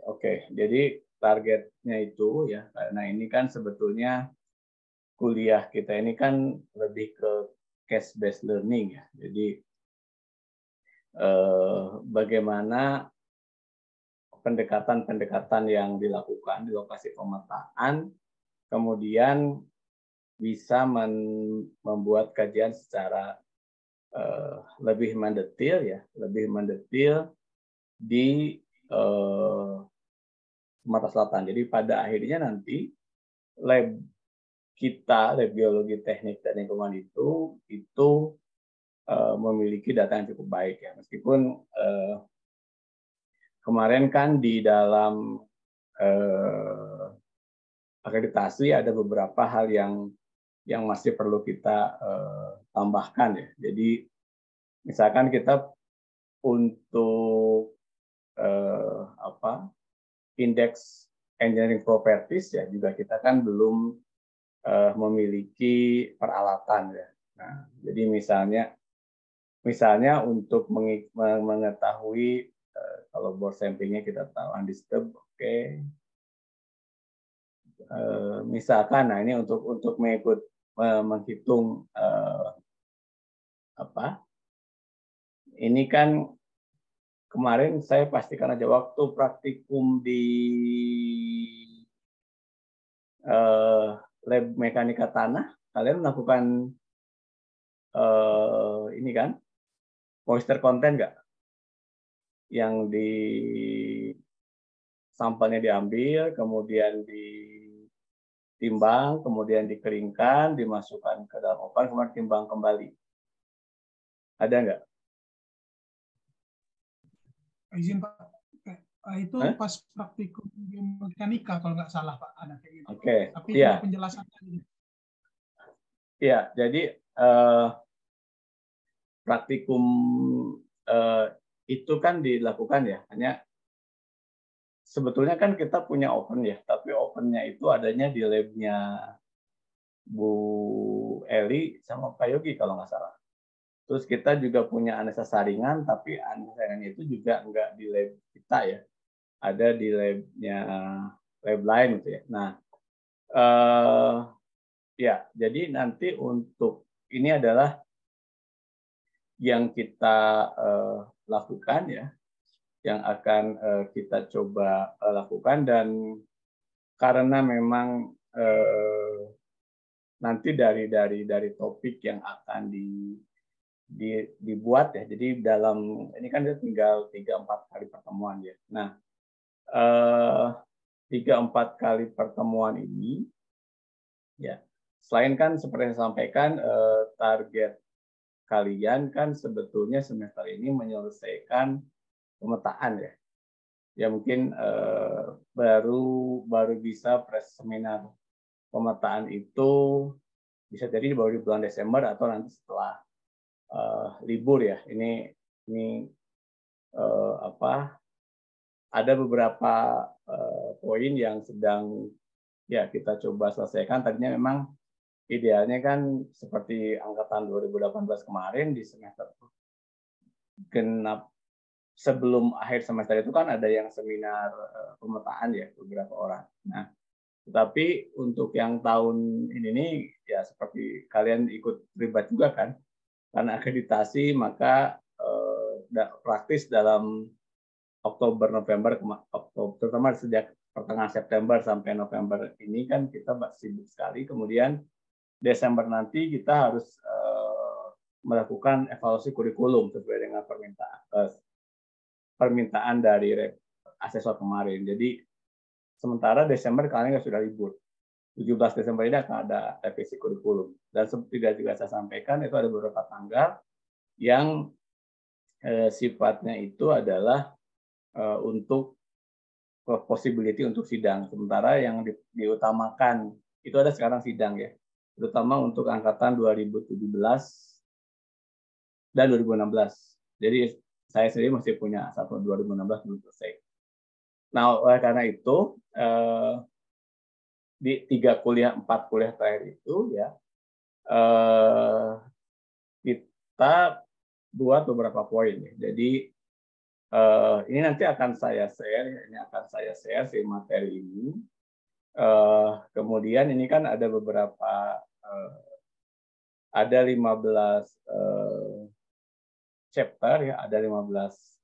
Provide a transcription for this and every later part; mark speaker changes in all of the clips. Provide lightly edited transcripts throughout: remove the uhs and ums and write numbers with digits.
Speaker 1: Oke, jadi targetnya itu ya, karena ini kan sebetulnya kuliah kita ini kan lebih ke case based learning ya. Jadi bagaimana pendekatan-pendekatan yang dilakukan di lokasi pemetaan, kemudian bisa membuat kajian secara lebih mendetil ya, lebih mendetil di Sumatera Selatan. Jadi pada akhirnya nanti lab lab biologi teknik dan lingkungan itu memiliki data yang cukup baik ya. Meskipun kemarin kan di dalam akreditasi ada beberapa hal yang masih perlu kita tambahkan ya. Jadi misalkan kita untuk indeks engineering properties ya juga kita kan belum memiliki peralatan ya. Nah, jadi misalnya untuk mengetahui kalau bore samplingnya kita tahu undisturbed, oke. Misalkan, nah ini untuk menghitung ini kan kemarin saya pastikan aja waktu praktikum di lab mekanika tanah, kalian melakukan ini kan moisture content nggak? Yang di sampelnya diambil, kemudian ditimbang, kemudian dikeringkan, dimasukkan ke dalam oven, kemudian timbang kembali. Ada nggak?
Speaker 2: Izin Pak, itu pas praktikum biomekanika kalau nggak salah Pak, ada kayak gitu.
Speaker 1: Oke.
Speaker 2: Tapi
Speaker 1: Ya.
Speaker 2: cuma penjelasannya.
Speaker 1: Ya, jadi praktikum itu kan dilakukan ya, hanya sebetulnya kan kita punya oven ya, tapi ovennya itu adanya di labnya Bu Eli sama Pak Yogi kalau nggak salah. Terus kita juga punya analisa saringan, tapi analisa saringan itu juga nggak di lab kita ya, ada di labnya lab lain gitu ya. Nah, ya jadi nanti untuk ini adalah yang kita lakukan ya, yang akan kita coba lakukan, dan karena memang nanti dari topik yang akan dibuat ya, jadi dalam ini kan tinggal 3-4 kali pertemuan ya. Nah, 3-4 kali pertemuan ini ya, selain kan seperti yang saya sampaikan, target kalian kan sebetulnya semester ini menyelesaikan pemetaan ya. Ya mungkin baru bisa seminar pemetaan itu bisa jadi baru di bulan Desember atau nanti setelah libur ya. Ini ada beberapa poin yang sedang ya kita coba selesaikan. Tadinya memang idealnya kan seperti angkatan 2018 kemarin di semester genap sebelum akhir semester itu kan ada yang seminar pemetaan ya, beberapa orang. Nah, tetapi untuk yang tahun ini nih ya seperti kalian ikut terlibat juga kan, karena akreditasi maka praktis dalam Oktober November terutama sejak pertengahan September sampai November ini kan kita sibuk sekali. Kemudian Desember nanti kita harus melakukan evaluasi kurikulum sesuai dengan permintaan dari asesor kemarin. Jadi sementara Desember kalian sudah libur. 17 Desember ini akan ada revisi kurikulum. Dan seperti juga saya sampaikan, itu ada beberapa tanggal yang sifatnya itu adalah untuk possibility untuk sidang. Sementara yang diutamakan itu ada sekarang sidang ya, terutama untuk angkatan 2017 dan 2016. Jadi saya sendiri masih punya satu 2016 belum selesai. Nah, oleh karena itu di 4 kuliah terakhir itu ya kita buat beberapa poin. Ya. Jadi Ini nanti akan saya share, si materi ini. Kemudian ini kan ada beberapa, ada 15 chapter ya, ada 15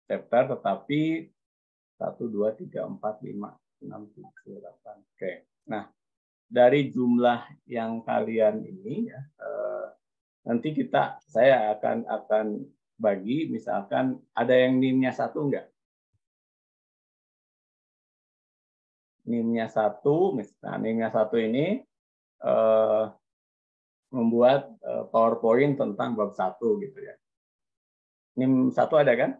Speaker 1: chapter, tetapi 1, 2, 3, 4, 5, 6, 7, 8. Oke. Nah, dari jumlah yang kalian ini ya, nanti saya akan bagi, misalkan ada yang NIM-nya 1 enggak? NIM-nya 1, misalnya NIM-nya 1 ini membuat PowerPoint tentang bab 1 gitu ya. NIM 1 ada kan?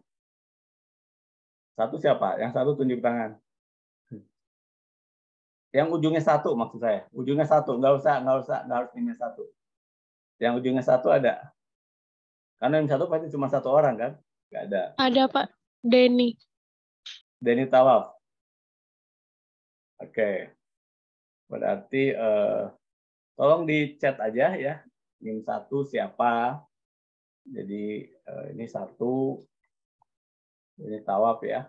Speaker 1: 1 siapa? Yang 1 tunjuk tangan. Yang ujungnya 1 maksud saya. Ujungnya 1, nggak harus NIM-nya 1. Yang ujungnya 1 ada. Karena NIM 1 pasti cuma 1 orang kan? Nggak ada.
Speaker 3: Ada Pak, Denny.
Speaker 1: Denny Tawaf. Oke. Berarti tolong di chat aja ya. NIM 1 siapa? Jadi ini 1. Ini Tawaf ya.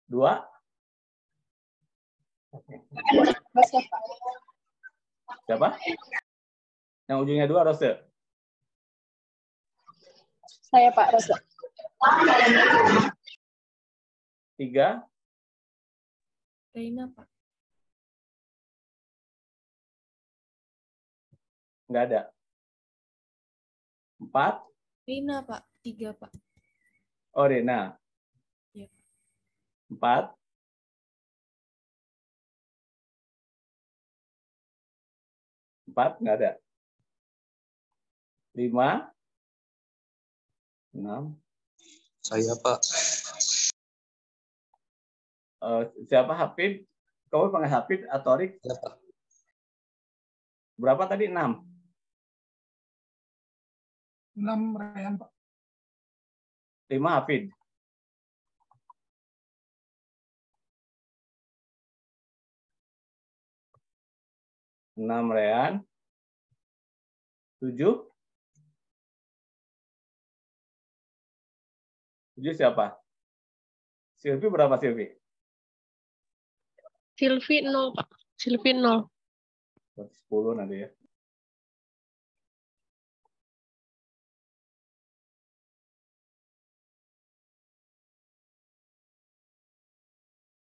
Speaker 1: 2. Siapa? Yang ujungnya 2 Rose.
Speaker 3: Saya Pak, Rosa.
Speaker 1: 3.
Speaker 3: Reina Pak.
Speaker 1: Nggak ada. 4.
Speaker 3: Reina Pak, 3 Pak.
Speaker 1: Oh, Rena.
Speaker 3: Ya.
Speaker 1: 4. 4 nggak ada. 5. 6.
Speaker 4: Saya Pak.
Speaker 1: Siapa Hafid? Kamu panggil Hafid atau Rik?
Speaker 4: Ya Pak.
Speaker 1: Berapa tadi? 6.
Speaker 2: 6 Ryan, Pak.
Speaker 1: 5 Hafid. 6 Rean. 7. 7 siapa? Silvi berapa Silvi?
Speaker 3: Silvi 0 Pak. Silvi 0.
Speaker 1: 10 nanti ya.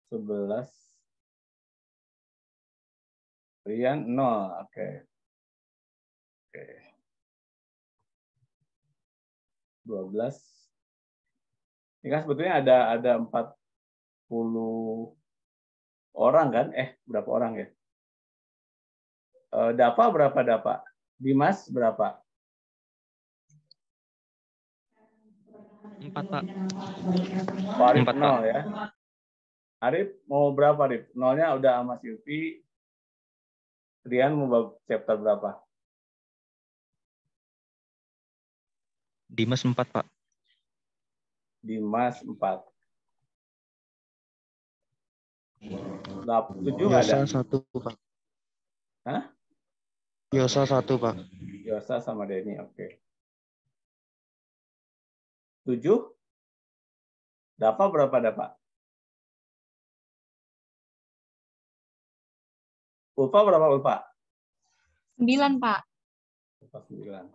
Speaker 1: Sebelas. Rian 0. Oke. 12. Ini kan sebetulnya ada 40 orang kan? Berapa orang ya? Dapa berapa Dapa? Dimas berapa?
Speaker 4: 4 Pak.
Speaker 1: Arif
Speaker 4: 4 Pak.
Speaker 1: 0 ya. Arif mau berapa Arif? 0-nya udah sama Silvi. Rian mau chapter berapa?
Speaker 4: Dimas 4 Pak.
Speaker 1: Dimas 4. 7 nggak ada?
Speaker 4: Yosa 1 Pak.
Speaker 1: Hah?
Speaker 4: Yosa 1 Pak.
Speaker 1: Yosa sama Denny, oke. 7? Dapa berapa Dapa? Ulfa berapa Ulfa?
Speaker 3: 9 Pak.
Speaker 1: Ulfa 9.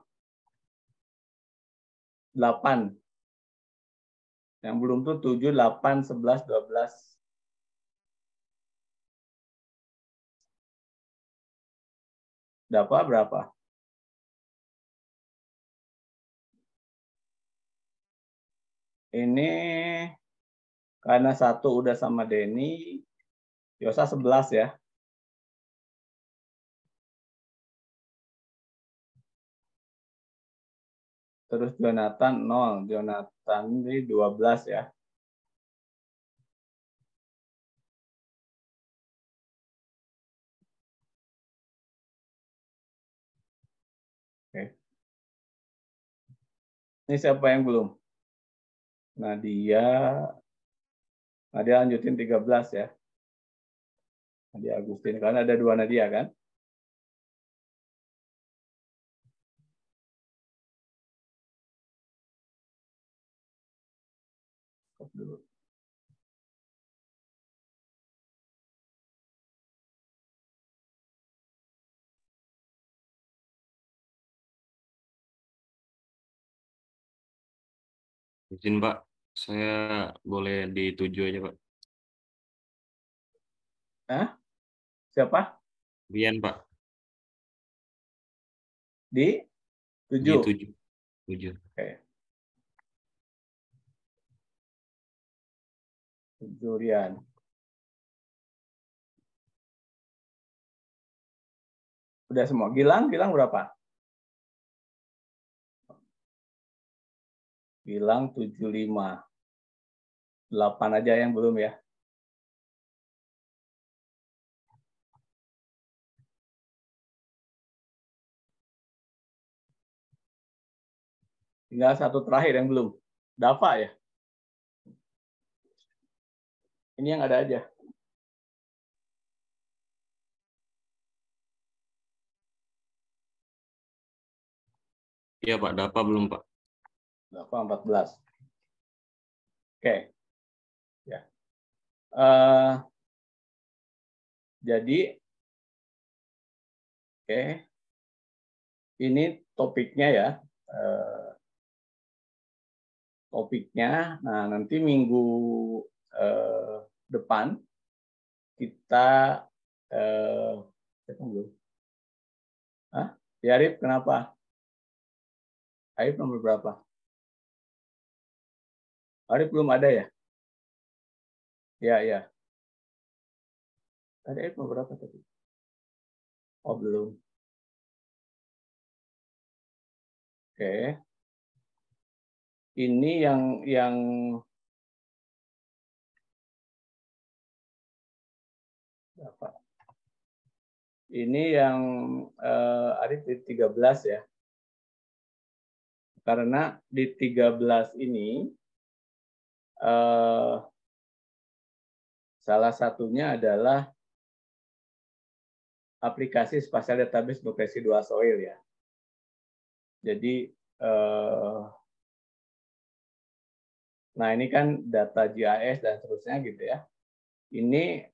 Speaker 1: 8. Yang belum tuh 7, 8, 11, 12. Dapa berapa? Ini karena 1 udah sama Denny, Yosa 11 ya. Terus Jonathan 0. Jonathan ini 12 ya. Oke. Ini siapa yang belum? Nadia lanjutin 13 ya. Nadia Agustin, karena ada 2 Nadia kan? Stop dulu.
Speaker 5: Izin Pak, saya boleh di 7 aja Pak.
Speaker 1: Siapa?
Speaker 5: Bian Pak,
Speaker 1: Di
Speaker 5: di
Speaker 1: 7.
Speaker 5: 7. 7.
Speaker 1: Oke. 7 Rian. Udah semua. Gilang berapa? Gilang 75. 8 aja yang belum ya. Tinggal satu terakhir yang belum. Dava ya? Ini yang ada aja.
Speaker 5: Iya Pak, Dapa belum Pak.
Speaker 1: Dava 14. Oke. Ya. Jadi, oke. Ini topiknya ya. Topiknya, nah nanti minggu depan kita ya Arif, kenapa? Arif nomor berapa? Arif belum ada ya? Ya. Ada Arif nomor berapa tadi? Oh belum. Oke. Ini yang apa? Ini yang Arif di 13 ya. Karena di 13 ini salah satunya adalah aplikasi spatial database untuk residual soil ya. Jadi nah ini kan data GIS dan seterusnya gitu ya. Ini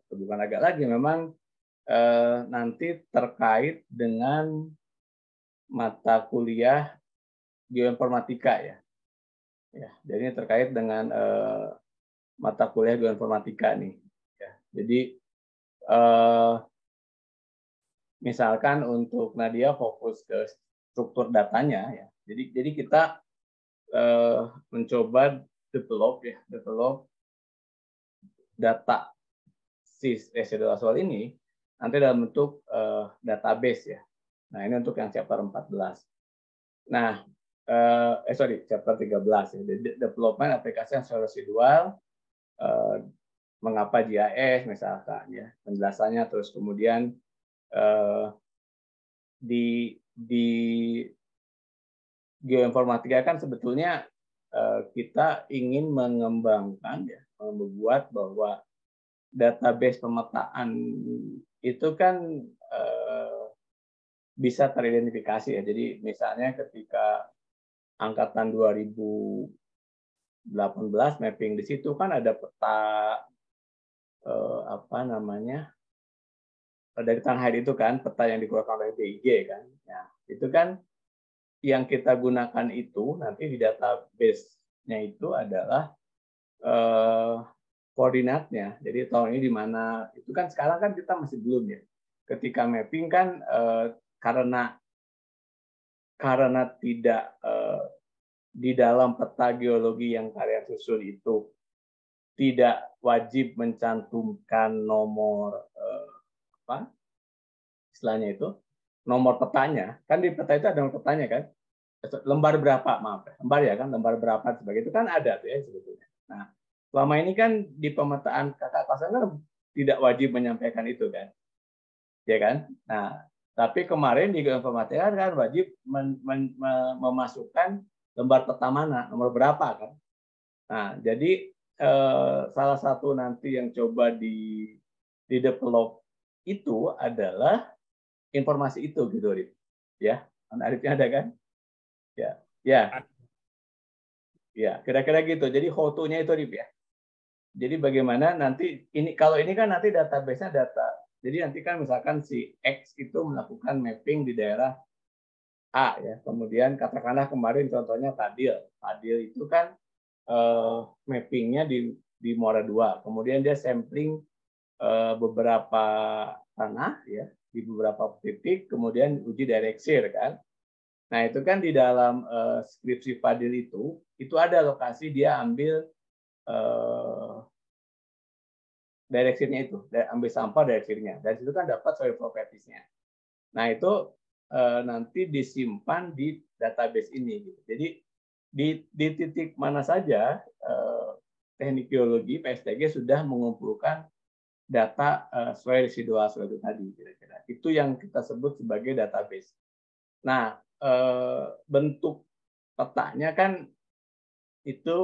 Speaker 1: bukan agak lagi, memang nanti terkait dengan mata kuliah geoinformatika ya. Jadi terkait dengan mata kuliah geoinformatika nih. Ya, jadi misalkan untuk Nadia fokus ke struktur datanya ya. Jadi kita mencoba develop data si residual soil ini nanti dalam bentuk database ya. Nah, ini untuk yang chapter 14. Nah, chapter 13 ya. Development aplikasi yang soil residual, mengapa GIS misalkan ya, penjelasannya, terus kemudian di geoinformatika kan sebetulnya kita ingin mengembangkan ya, membuat bahwa database pemetaan itu kan bisa teridentifikasi ya. Jadi misalnya ketika angkatan 2018 mapping di situ kan ada peta dari Tanah Air itu kan, peta yang dikeluarkan oleh BIG kan. Ya, itu kan yang kita gunakan itu nanti di database-nya itu adalah koordinatnya. Jadi tahun ini di mana, itu kan sekarang kan kita masih belum ya. Ketika mapping kan karena tidak di dalam peta geologi yang karya susun itu tidak wajib mencantumkan nomor istilahnya itu nomor petanya, kan di peta itu ada nomor petanya kan, lembar berapa, lembar ya kan, lembar berapa sebagai itu kan ada tuh ya sebetulnya. Nah, selama ini kan di pemetaan kakak kelas kan tidak wajib menyampaikan itu kan, ya kan. Nah, tapi kemarin di geoinformatika kan wajib memasukkan lembar peta mana, nomor berapa kan. Nah, jadi salah satu nanti yang coba di develop itu adalah informasi itu gitu, Arif. Ya, Arifnya ada kan? Ya. Ya, kira-kira gitu. Jadi how to-nya itu Rip ya. Jadi bagaimana nanti ini, kalau ini kan nanti database-nya data. Jadi nanti kan misalkan si X itu melakukan mapping di daerah A ya. Kemudian katakanlah kemarin contohnya Fadil. Fadil itu kan mappingnya di Muara II. Kemudian dia sampling beberapa tanah ya di beberapa titik, kemudian uji direct shear kan. Nah itu kan di dalam skripsi Fadil itu ada lokasi dia ambil direct shear-nya itu, ambil sampel direct shear-nya. Dan situ kan dapat soil properties-nya. Nah itu nanti disimpan di database ini. Gitu. Jadi di titik mana saja teknik geologi PSTG sudah mengumpulkan data soil residual soil itu tadi kira-kira. Itu yang kita sebut sebagai database. Nah bentuk petanya kan itu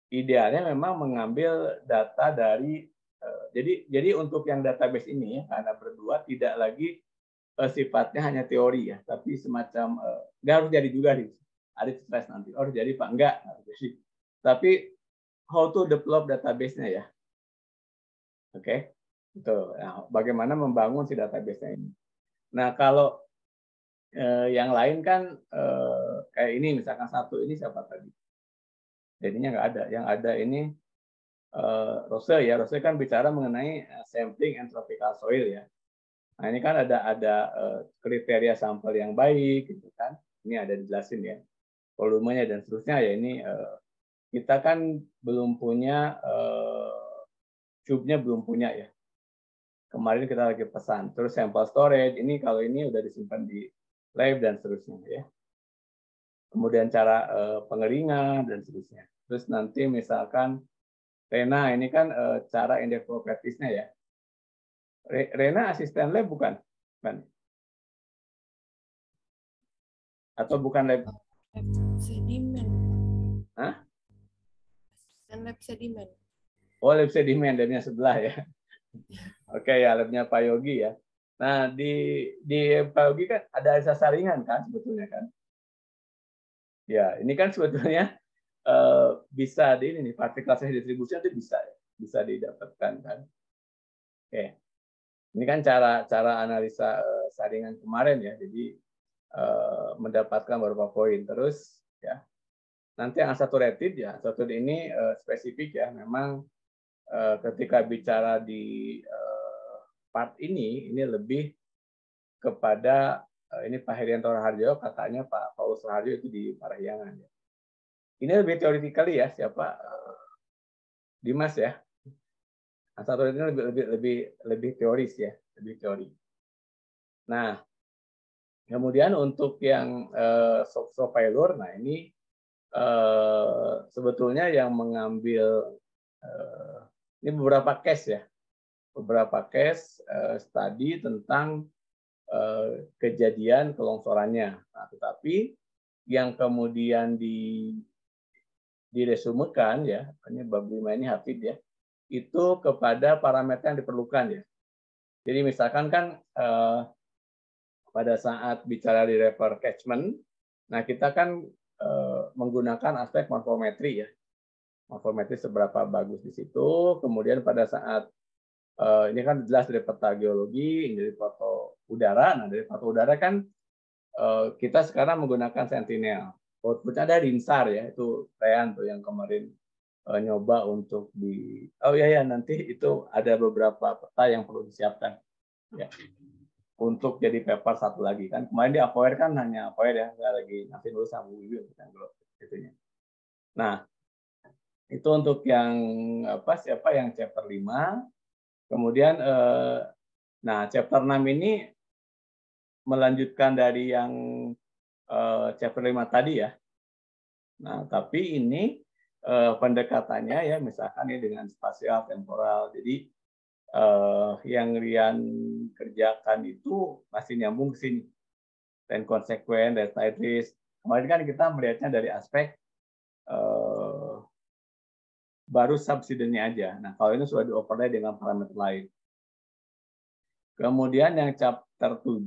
Speaker 1: idealnya memang mengambil data dari jadi untuk yang database ini ya, karena berdua tidak lagi sifatnya hanya teori ya, tapi semacam nggak harus jadi juga nih. Ada stres nanti, oh jadi Pak enggak. Tapi how to develop database-nya ya. Oke. Itu. Nah, bagaimana membangun si database-nya ini. Nah, kalau yang lain kan kayak ini misalkan satu ini siapa tadi? Jadinya nggak ada. Yang ada ini Rose ya. Rose kan bicara mengenai sampling and tropical soil ya. Nah, ini kan ada kriteria sampel yang baik gitu kan. Ini ada dijelasin ya. Volumenya dan seterusnya ya ini kita kan belum punya cube-nya belum punya ya. Kemarin kita lagi pesan. Terus sampel storage ini kalau ini udah disimpan di lab dan seterusnya ya. Kemudian cara pengeringan dan seterusnya. Terus nanti misalkan Rena ini kan cara indeks properties-nya ya. Rena asisten lab bukan? Kan? Atau bukan lab?
Speaker 3: Lab sedimen.
Speaker 1: Hah?
Speaker 3: Asisten lab sedimen.
Speaker 1: Oh, lab sedimen, labnya sebelah ya. Oke ya, labnya Pak Yogi ya. Nah, di Pak Yogi kan ada asas saringan kan sebetulnya kan. Ya, ini kan sebetulnya bisa di ini nih, partikel distribusi itu bisa didapatkan kan. Oke. Ini kan cara analisa saringan kemarin ya. Jadi mendapatkan beberapa poin terus ya. Nanti yang unsaturated ya, unsaturated ini spesifik ya. Memang ketika bicara di part ini lebih kepada ini Pak Herianto Raharjo, katanya Pak Paulus Raharjo itu di Parahyangan ya. Ini lebih teoretically ya, siapa Dimas ya. Unsaturated ini lebih teoris ya, lebih teori. Nah, kemudian untuk yang soft failure, nah ini sebetulnya yang mengambil ini beberapa case ya, beberapa case studi tentang kejadian kelongsorannya. Nah, tetapi yang kemudian diresumekan ya, ini bab 5 ini Hafid ya, itu kepada parameter yang diperlukan ya. Jadi misalkan kan pada saat bicara di river catchment, nah kita kan menggunakan aspek morfometri ya. Morfometri seberapa bagus di situ. Kemudian pada saat ini kan jelas dari peta geologi, ini dari foto udara. Nah dari foto udara kan kita sekarang menggunakan Sentinel. Outputnya ada Rinsar ya, itu Rean tuh yang kemarin nyoba untuk oh ya nanti itu ada beberapa peta yang perlu disiapkan ya untuk jadi paper satu lagi kan. Kemarin di Avoid kan hanya Avoid ya, nggak lagi nanti dulu sama Wiwi kan itunya. Nah, itu untuk yang siapa yang chapter 5. Kemudian nah chapter 6 ini melanjutkan dari yang chapter 5 tadi ya. Nah, tapi ini pendekatannya ya misalkan ya dengan spasial temporal. Jadi yang Rian kerjakan itu masih nyambung ke sini. Dan konsekuen, dan side risk. Kemarin kan kita melihatnya dari aspek baru subsidennya aja. Nah, kalau ini sudah di-overlay dengan parameter lain. Kemudian yang chapter 7,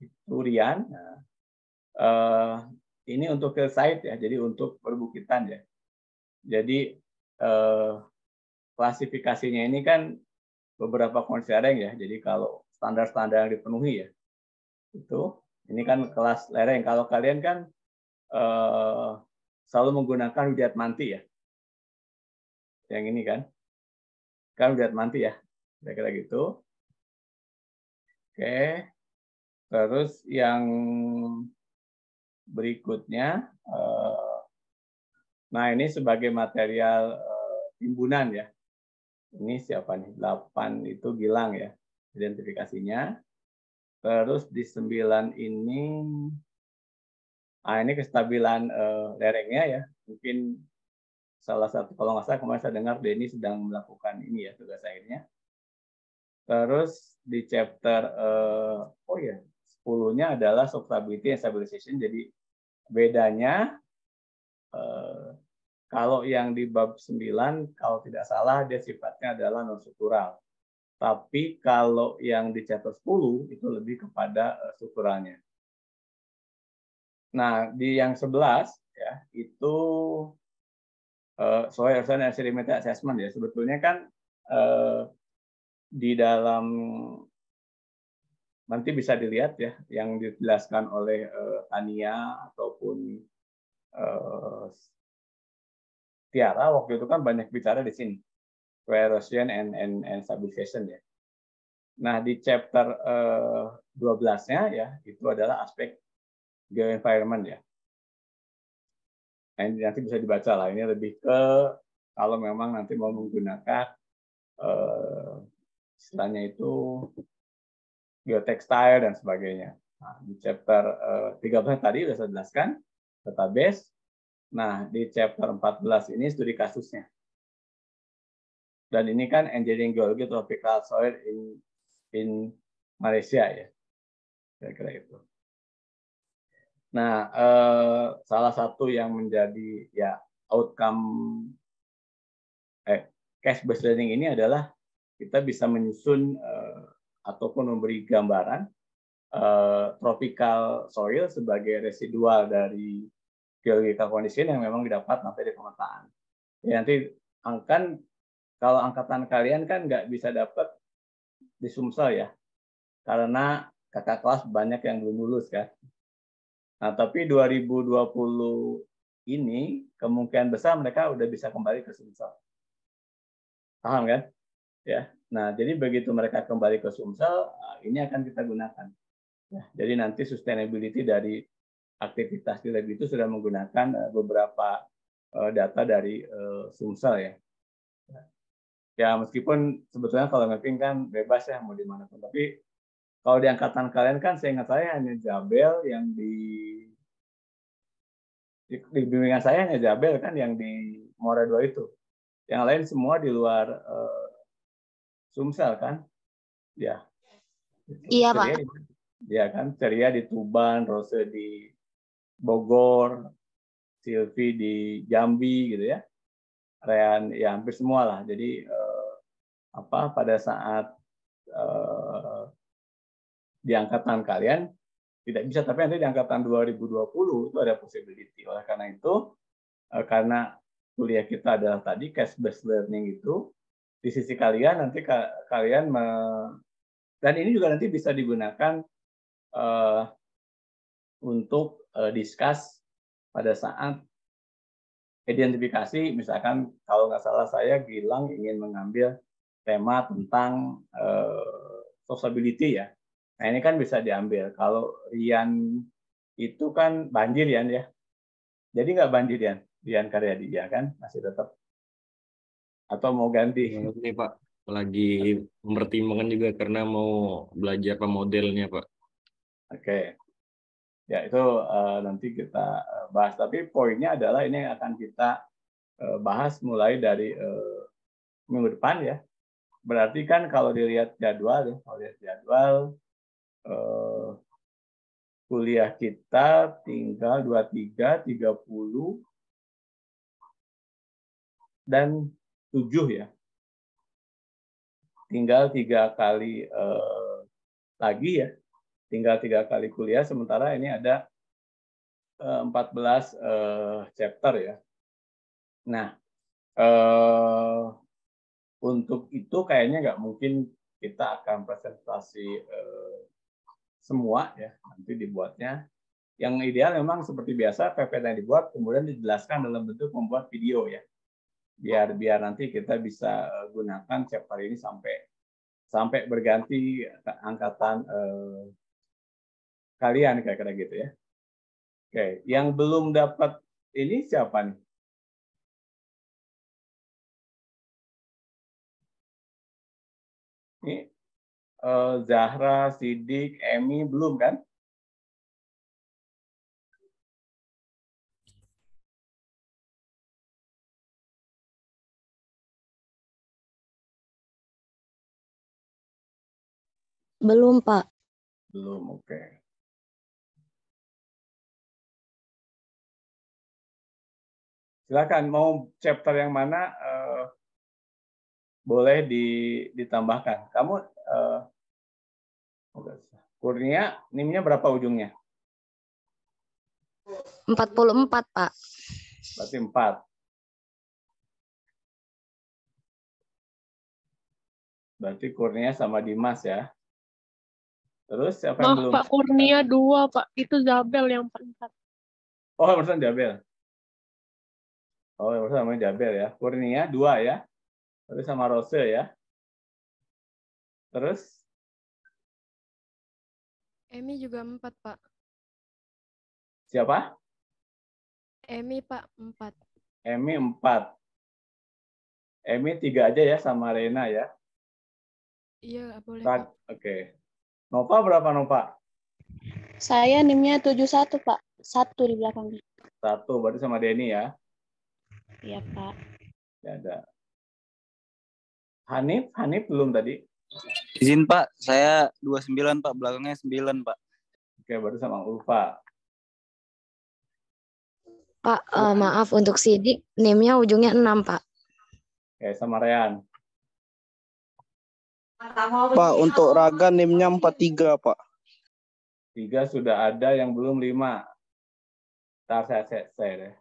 Speaker 1: itu Rian. Nah, ini untuk hillside ya, jadi untuk perbukitan ya. Jadi klasifikasinya ini kan beberapa kondisi lereng ya. Jadi kalau standar-standar yang dipenuhi ya, itu ini kan kelas lereng. Kalau kalian kan selalu menggunakan Widyat Manti ya. Yang ini kan Widyat Manti ya, kira-kira gitu. Oke. Terus yang berikutnya, nah ini sebagai material timbunan ya. Ini siapa nih? 8 itu Gilang ya, identifikasinya. Terus di 9 ini, ini kestabilan lerengnya ya. Mungkin salah satu, kalau nggak salah kemarin saya dengar Denny sedang melakukan ini ya, tugas akhirnya. Terus di chapter 10-nya adalah stability and stabilization. Jadi bedanya kalau yang di bab 9 kalau tidak salah dia sifatnya adalah non struktural. Tapi kalau yang di chapter 10 itu lebih kepada strukturalnya. Nah, di yang 11 ya itu soil erosion and sedimentary assessment ya. Sebetulnya kan di dalam nanti bisa dilihat ya yang dijelaskan oleh Tania ataupun Tiara waktu itu kan banyak bicara di sini erosion and stabilization ya. Nah di chapter 12-nya ya itu adalah aspek geoenvironment ya. Nah, ini nanti bisa dibaca lah. Ini lebih ke kalau memang nanti mau menggunakan istilahnya itu geotextile dan sebagainya. Nah, di chapter 13 tadi sudah saya jelaskan database. Nah, di chapter 14 ini studi kasusnya. Dan ini kan engineering geology tropical soil in Malaysia ya. Kira-kira itu. Nah, salah satu yang menjadi ya outcome case based learning ini adalah kita bisa menyusun ataupun memberi gambaran tropical soil sebagai residual dari geological condition yang memang didapat nanti di pemetaan. Ya, nanti kalau angkatan kalian kan nggak bisa dapat di Sumsel ya, karena kakak kelas banyak yang belum lulus kan. Nah, tapi 2020 ini kemungkinan besar mereka udah bisa kembali ke Sumsel. Paham kan? Ya. Nah, jadi begitu mereka kembali ke Sumsel, ini akan kita gunakan. Ya, jadi nanti sustainability dari aktivitas di lab itu sudah menggunakan beberapa data dari Sumsel ya. Ya meskipun sebetulnya kalau mapping kan bebas ya mau di mana pun. Tapi kalau di angkatan kalian kan saya ingat saya hanya Jabel yang di bimbingan saya hanya Jabel kan yang di Mora 2 itu. Yang lain semua di luar Sumsel kan? Ya.
Speaker 6: Iya, Pak.
Speaker 1: Ya kan, Ceria di Tuban, Rose di Bogor, Silvi di Jambi gitu ya. Rean ya hampir semua lah. Jadi pada saat di angkatan kalian tidak bisa, tapi nanti di angkatan 2020 itu ada possibility. Oleh karena itu, karena kuliah kita adalah tadi case based learning itu, di sisi kalian nanti kalian dan ini juga nanti bisa digunakan untuk discuss pada saat identifikasi, misalkan kalau nggak salah saya Gilang ingin mengambil tema tentang sustainability ya. Nah ini kan bisa diambil. Kalau Rian itu kan banjir ya. Jadi nggak banjir Rian Karyadi ya kan masih tetap. Atau mau ganti?
Speaker 5: Ini Pak lagi mempertimbangkan juga karena mau belajar modelnya Pak.
Speaker 1: Oke. Ya itu nanti kita bahas. Tapi poinnya adalah ini akan kita bahas mulai dari minggu depan ya. Berarti kan kalau dilihat jadwal ya, kuliah kita tinggal 23, 30, dan 7 ya. Tinggal 3 kali lagi ya. Tinggal 3 kali kuliah, sementara ini ada 14 chapter ya. Nah, untuk itu kayaknya nggak mungkin kita akan presentasi semua ya, nanti dibuatnya. Yang ideal memang seperti biasa PPT yang dibuat kemudian dijelaskan dalam bentuk membuat video ya. Biar nanti kita bisa gunakan chapter ini sampai berganti angkatan kalian kira-kira gitu ya. Oke, yang belum dapat ini siapa nih? Ini Zahra, Sidik, Emi belum kan?
Speaker 6: Belum, Pak.
Speaker 1: Belum, oke. Silakan mau chapter yang mana boleh ditambahkan. Kamu Kurnia, NIM-nya berapa ujungnya?
Speaker 6: 44, Pak.
Speaker 1: Berarti 4. Berarti Kurnia sama Dimas ya. Terus siapa yang belum?
Speaker 7: Pak Kurnia 2, Pak. Itu Zabel yang 4.
Speaker 1: Oh, berusaha Jabel. Oh, berusaha namanya Jabel ya. Kurnia 2 ya. Terus sama Rose ya. Terus?
Speaker 3: Emi juga 4, Pak.
Speaker 1: Siapa?
Speaker 3: Emi, Pak, 4.
Speaker 1: Emi 4. Emi 3 aja ya sama Rena ya.
Speaker 3: Iya, boleh, Pak.
Speaker 1: Oke. Nova berapa Nova?
Speaker 8: Saya NIM-nya 71, Pak. 1 di belakangnya.
Speaker 1: 1, berarti sama Denny ya.
Speaker 8: Iya, Pak.
Speaker 1: Ya ada. Hanif belum tadi.
Speaker 9: Izin Pak, saya 29 Pak, belakangnya 9 Pak.
Speaker 1: Oke, baru sama Ulfa.
Speaker 6: Pak, maaf untuk Sidik, NIM-nya ujungnya 6, Pak.
Speaker 1: Oke, sama Rean.
Speaker 10: Pak, untuk Raga NIM-nya 43, Pak.
Speaker 1: 3 sudah ada, yang belum 5. Ntar saya deh.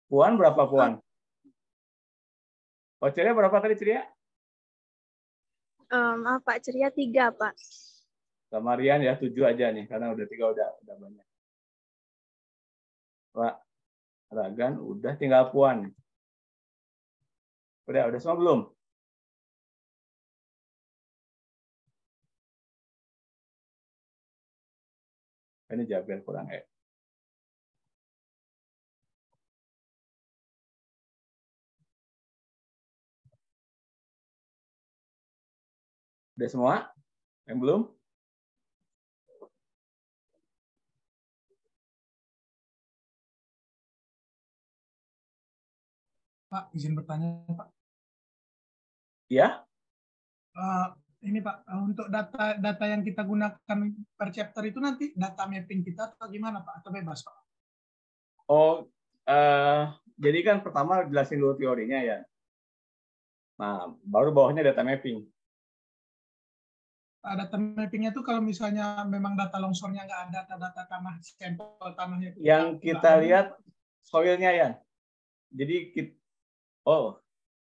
Speaker 1: Puan berapa Puan? Oh, Ceria berapa tadi Ceria?
Speaker 8: Maaf, Pak. Ceria 3, Pak.
Speaker 1: Sama Rian ya 7 aja nih, karena udah 3 udah banyak. Pak, Ragan udah, tinggal Puan. Udah semua belum? Ini Jabel kurang ya. Udah semua? Yang belum?
Speaker 2: Pak, izin bertanya, Pak.
Speaker 1: Ya?
Speaker 2: Ini Pak, untuk data yang kita gunakan per chapter itu nanti data mapping kita atau gimana Pak? Atau bebas Pak?
Speaker 1: Oh, jadi kan pertama jelasin dulu teorinya ya. Nah, baru bawahnya data mapping.
Speaker 2: Data mappingnya itu kalau misalnya memang data longsornya nggak ada, data tanah, sampel tanahnya.
Speaker 1: Yang kita lihat soilnya ya. Jadi,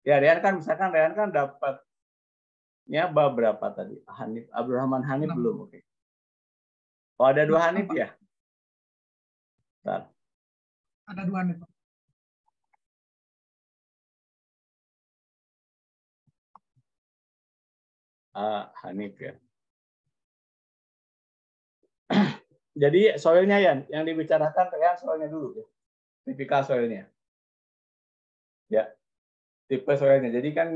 Speaker 1: ya Rian kan misalkan Rian kan dapatnya berapa tadi? Abdurrahman Hanif belum, oke. Oh, ada 2 Hanif ya? Bentar.
Speaker 2: Ada 2 Hanif, Pak.
Speaker 1: Hanif ya. Jadi soilnya yang dibicarakan Rian soilnya dulu ya. Tipikal soilnya. Ya. Tipe soilnya. Jadi kan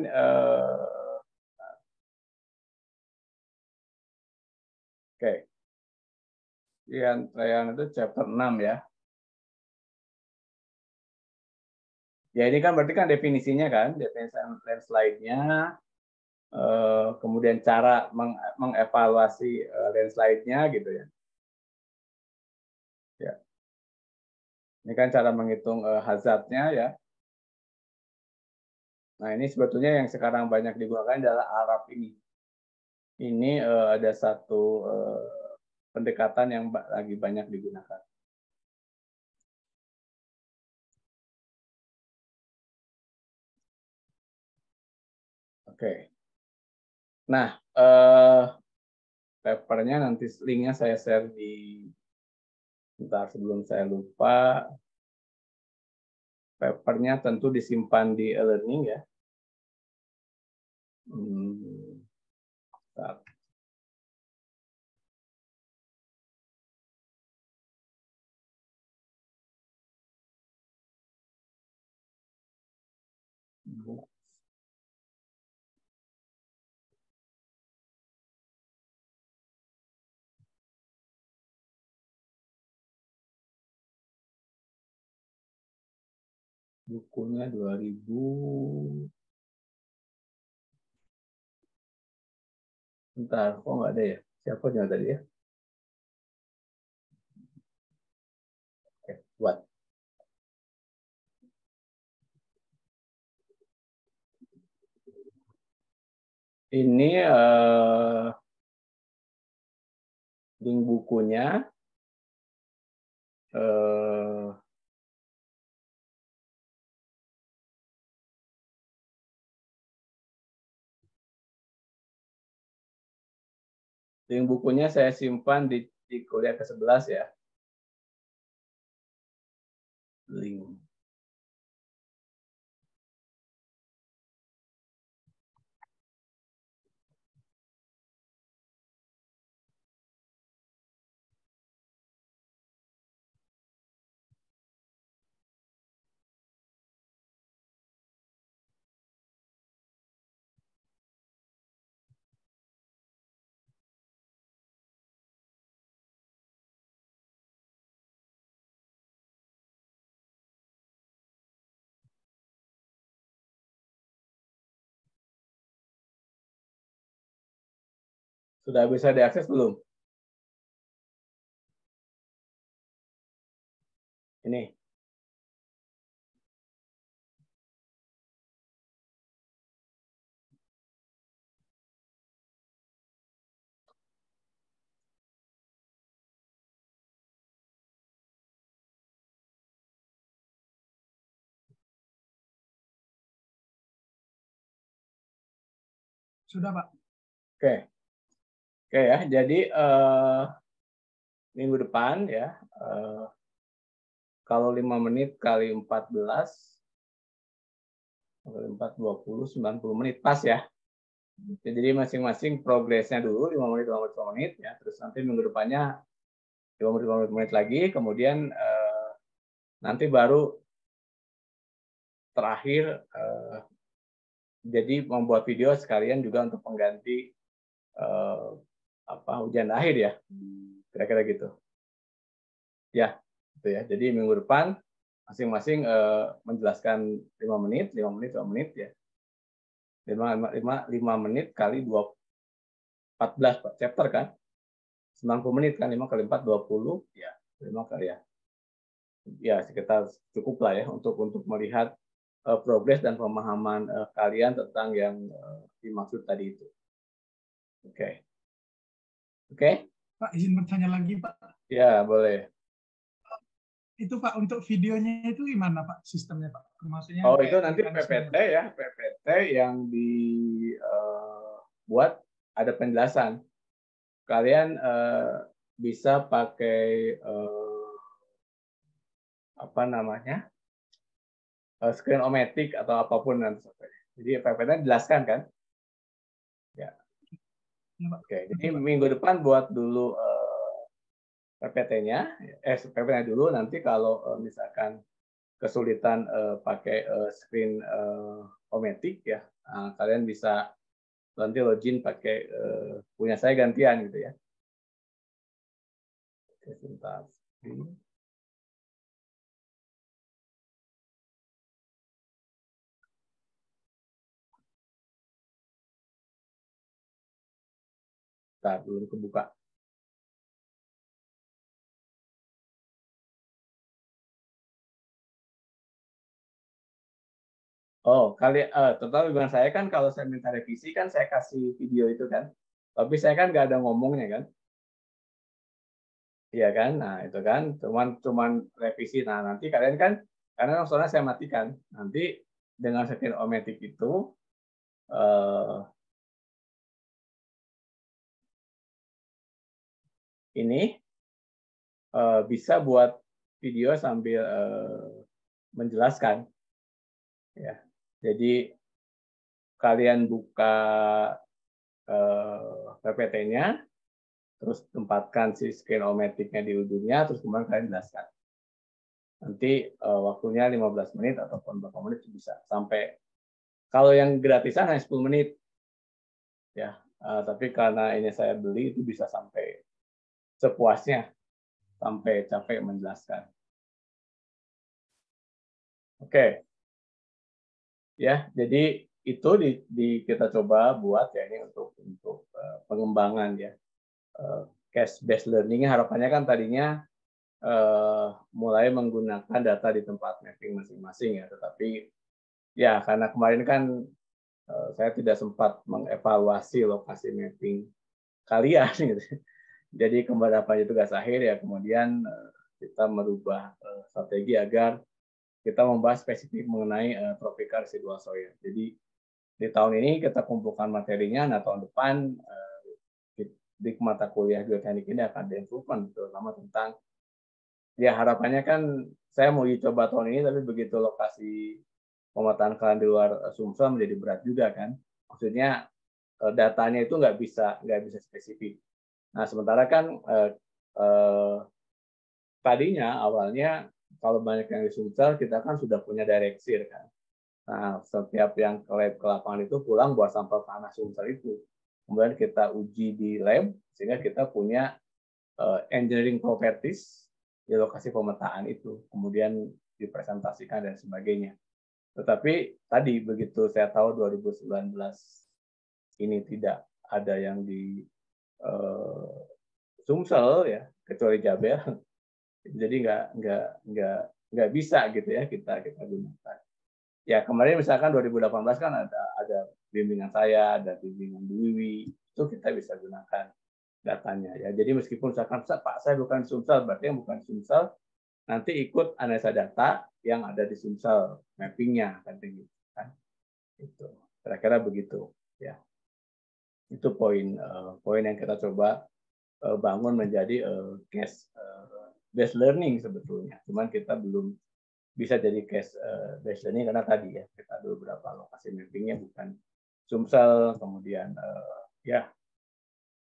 Speaker 1: oke. Rian itu chapter 6 ya. Ya ini kan berarti kan definisinya kan, definisi landslide-nya, kemudian cara mengevaluasi landslide-nya gitu ya. Ya. Ini kan cara menghitung hazard-nya ya. Nah ini sebetulnya yang sekarang banyak digunakan adalah Arab ini. Ini ada satu pendekatan yang lagi banyak digunakan. Oke. Nah, papernya nanti linknya saya share di, bentar sebelum saya lupa, papernya tentu disimpan di e-learning ya. Bentar. Bukunya 2000. Bentar, kok nggak ada ya? Siapa yang tadi ya? Oke, buat. Ini link bukunya. Link bukunya saya simpan di kuliah ke-11 ya. Link. Sudah bisa diakses belum? Ini.
Speaker 2: Sudah, Pak.
Speaker 1: Oke. Oke ya, jadi minggu depan ya, kalau 5 menit kali 14, kali 4, 20, 90 menit, pas ya. Jadi masing-masing progresnya dulu 5 menit, 5 menit, 5 menit, ya. Terus nanti minggu depannya 5 menit, 5 menit lagi, kemudian nanti baru terakhir jadi membuat video sekalian juga untuk pengganti ujian akhir ya, kira-kira gitu. Ya, gitu ya. Jadi minggu depan masing-masing menjelaskan 5 menit, 5 menit, 5 menit ya. 5 menit kali 14 chapter kan. 90 menit kan, 5 kali 4 20 ya. 5 kali ya. Ya, sekitar cukup lah ya untuk melihat progres dan pemahaman kalian tentang yang dimaksud tadi itu. Oke. Oke?
Speaker 2: Pak, izin bertanya lagi, Pak.
Speaker 1: Ya, boleh.
Speaker 2: Itu Pak, untuk videonya itu gimana Pak sistemnya Pak? Maksudnya
Speaker 1: Oh, itu nanti PPT ya, PPT yang dibuat ada penjelasan. Kalian bisa pakai screen-o-matic atau apapun nanti. Jadi PPT dijelaskan kan? Ya. Oke, jadi minggu depan buat dulu PPT-nya, PPT-nya dulu. Nanti kalau misalkan kesulitan pakai screen-o-matic ya, kalian bisa nanti login pakai punya saya gantian gitu ya. Oke, sebentar. Belum kebuka. Oh, total dengan saya kan kalau saya minta revisi kan saya kasih video itu kan. Tapi saya kan nggak ada ngomongnya kan. Iya kan? Nah, itu kan cuman revisi. Nah, nanti kalian kan karena soalnya saya matikan. Nanti dengan screen-o-matic itu ini bisa buat video sambil menjelaskan. Ya, jadi kalian buka PPT-nya, terus tempatkan si screen-o-matic-nya di ujungnya, terus kemudian kalian jelaskan. Nanti waktunya 15 menit ataupun berapa menit bisa sampai, kalau yang gratisan hanya 10 menit. Ya, tapi karena ini saya beli itu bisa sampai sepuasnya, sampai capek menjelaskan. Oke. Ya, jadi itu kita coba buat ya ini untuk pengembangan ya. Case based learning harapannya kan tadinya mulai menggunakan data di tempat mapping masing-masing ya, tetapi ya karena kemarin kan saya tidak sempat mengevaluasi lokasi mapping kalian gitu. Jadi kembali apa tugas akhir ya, kemudian kita merubah strategi agar kita membahas spesifik mengenai tropika residual soil. Jadi di tahun ini kita kumpulkan materinya, nah tahun depan di mata kuliah geoteknik ini akan diimprovement, terutama tentang, ya harapannya kan saya mau coba tahun ini, tapi begitu lokasi pemetaan kalian di luar Sumsel menjadi berat juga kan. Maksudnya datanya itu nggak bisa spesifik. Nah sementara kan tadinya awalnya kalau banyak yang di Sumsel, kita kan sudah punya direksir kan. Nah, setiap yang ke lab ke lapangan itu pulang buat sampel tanah Sumsel itu. Kemudian kita uji di lab, sehingga kita punya engineering properties di lokasi pemetaan itu. Kemudian dipresentasikan dan sebagainya. Tetapi tadi begitu saya tahu 2019 ini tidak ada yang di Sumsel ya, kecuali Jabel. Jadi nggak bisa gitu ya kita gunakan. Ya kemarin misalkan 2018 kan ada bimbingan saya, ada bimbingan Bu Wiwi, itu kita bisa gunakan datanya ya. Jadi meskipun misalkan Pak saya bukan Sumsel, berarti yang bukan Sumsel nanti ikut analisa data yang ada di Sumsel mappingnya kan gitu kan. Itu kira-kira begitu ya. Itu poin yang kita coba bangun menjadi case based learning sebetulnya. Cuman kita belum bisa jadi case based learning karena tadi ya kita ada beberapa lokasi mappingnya bukan Sumsel, kemudian ya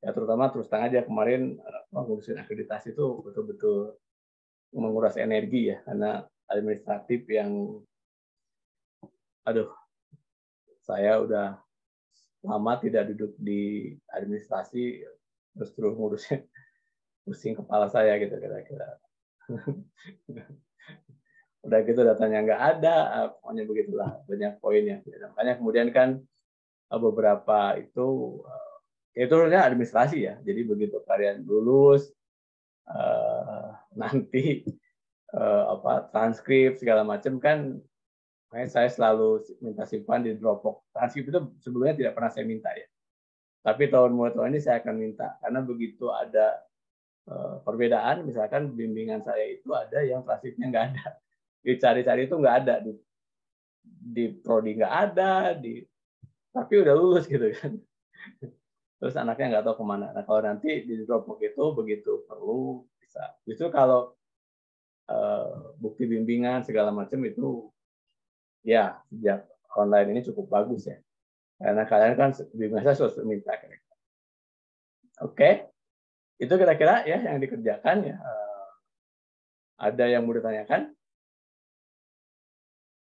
Speaker 1: terutama terus terang aja kemarin ngurusin akreditasi itu betul-betul menguras energi ya, karena administratif yang saya udah lama tidak duduk di administrasi, terus ngurusin pusing kepala saya gitu kira-kira. Udah gitu datanya nggak ada, pokoknya begitulah, banyak poinnya. Makanya kemudian kan beberapa itu administrasi ya. Jadi begitu kalian lulus, nanti transkrip segala macam kan, saya selalu minta simpan di Dropbox. Transkrip itu sebelumnya tidak pernah saya minta ya. Tapi mulai tahun ini saya akan minta, karena begitu ada perbedaan, misalkan bimbingan saya itu ada yang transkripnya nggak ada. Dicari-cari itu nggak ada, di prodi nggak ada, tapi udah lulus gitu kan. Terus anaknya nggak tahu kemana. Nah kalau nanti di Dropbox itu begitu perlu bisa. Justru kalau bukti bimbingan segala macam itu ya sejak online ini cukup bagus ya. Karena kalian kan bimbingan saya sudah minta. Oke. Itu kira-kira ya yang dikerjakan ya. Ada yang mau ditanyakan?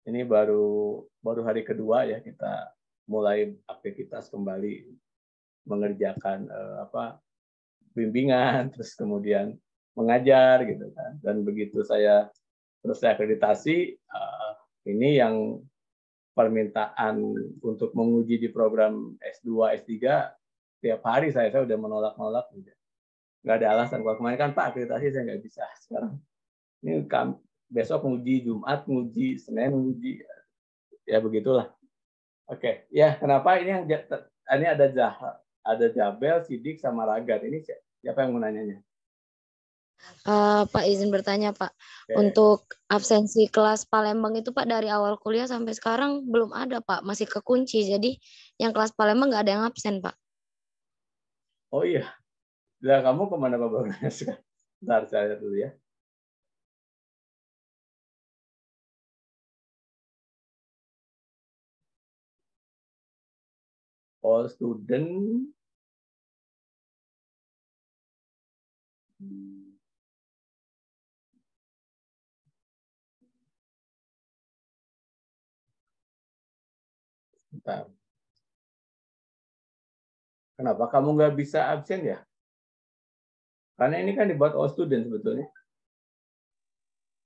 Speaker 1: Ini baru hari kedua ya kita mulai aktivitas kembali mengerjakan bimbingan, terus kemudian mengajar gitu kan. Dan begitu saya selesai akreditasi, ini yang permintaan untuk menguji di program S2, S3 tiap hari saya udah menolak gitu. Nggak ada alasan. Kalau kemarin kan Pak akreditasi saya nggak bisa. Sekarang ini besok nguji, Jumat nguji, Senin nguji, ya begitulah. Oke, ya kenapa ini ada Jabel, Sidik sama Ragat, ini siapa yang mau nanyanya?
Speaker 6: Pak izin bertanya Pak,
Speaker 1: Oke.
Speaker 6: untuk absensi kelas Palembang itu Pak dari awal kuliah sampai sekarang belum ada Pak, masih kekunci. Jadi yang kelas Palembang nggak ada yang absen Pak.
Speaker 1: Oh iya, lah kamu kemana Pak Bagas? Bentar saya lihat dulu ya. All student. Bentar. Kenapa kamu nggak bisa absen ya? Karena ini kan dibuat all student sebetulnya.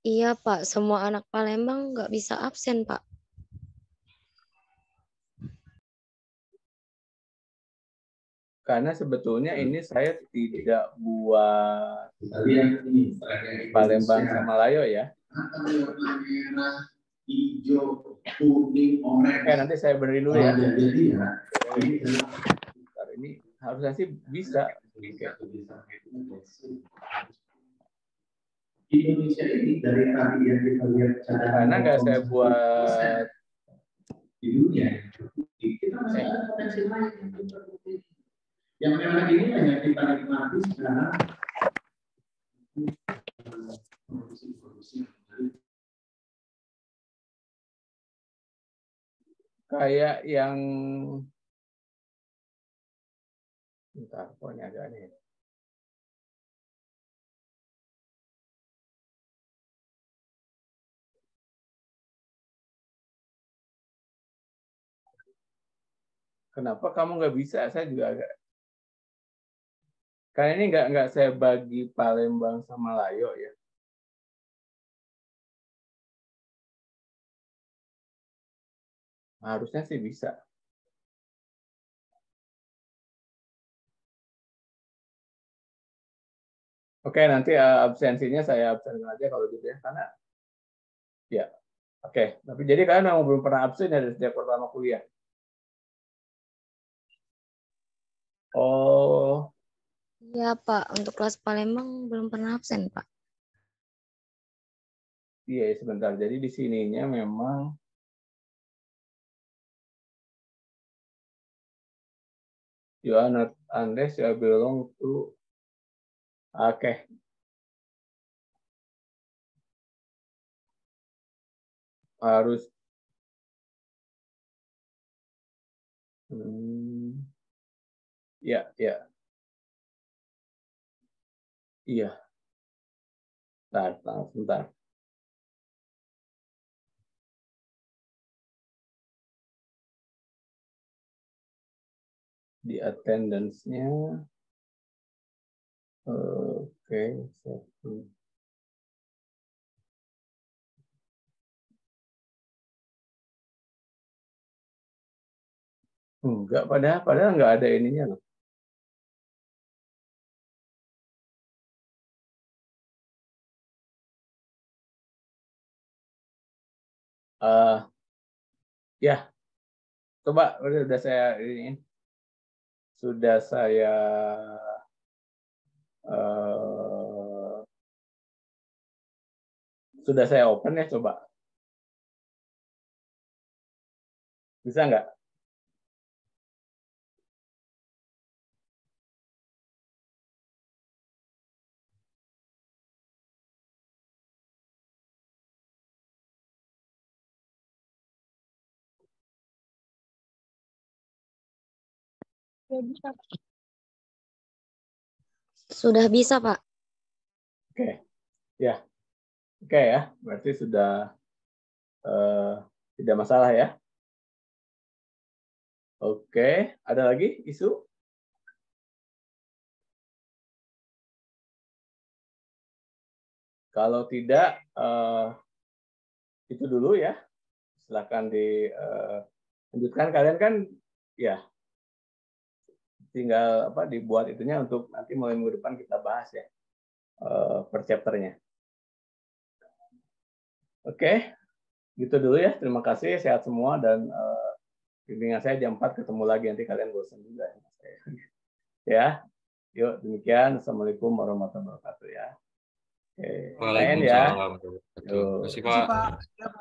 Speaker 6: Iya Pak, semua anak Palembang nggak bisa absen Pak.
Speaker 1: Karena sebetulnya ini saya tidak buat Palembang sama Layo ya. Oke, nanti saya benerin dulu ya. Bentar, ini harusnya sih bisa.
Speaker 11: Indonesia ini dari tadi yang kita lihat
Speaker 1: Karena nggak saya buat
Speaker 11: di dunia, kita masih ada potensi lain yang memang ini hanya kita nikmati sekarang.
Speaker 1: kayak yang bentar, pokoknya agak aneh. Kenapa kamu nggak bisa? Saya juga agak. Karena ini nggak saya bagi Palembang sama Layo ya. Harusnya sih bisa. Oke, nanti absensinya saya absenkan aja kalau gitu ya. Karena ya, oke. Tapi jadi kalian memang belum pernah absen ya dari sejak pertama kuliah. Oh,
Speaker 6: Iya Pak, untuk kelas Palembang belum pernah absen Pak.
Speaker 1: iya sebentar. Jadi di sininya memang you are not unless you belong to. Oke. Harus. Ya, ya. Iya. Sebentar. Di attendance-nya. Oke. Enggak, padahal nggak ada ininya loh. Ya, coba udah saya ini, sudah saya open ya, coba. Bisa nggak?
Speaker 6: Sudah bisa Pak.
Speaker 1: Oke, ya, oke ya, berarti sudah tidak masalah ya. Oke, ada lagi isu? Kalau tidak, itu dulu ya. Silakan dilanjutkan. Kalian kan, ya, tinggal dibuat itunya untuk nanti mulai minggu depan kita bahas ya per chapternya. Oke, gitu dulu ya. Terima kasih, sehat semua dan bimbingan saya jam 4 ketemu lagi, nanti kalian bosan juga ya. Yuk, demikian. Assalamualaikum warahmatullahi wabarakatuh ya. Oke, PN ya.
Speaker 5: Waalaikumsalam. Terima kasih
Speaker 2: Terima kasih,
Speaker 5: Pak.
Speaker 2: Pak. Ya, Pak.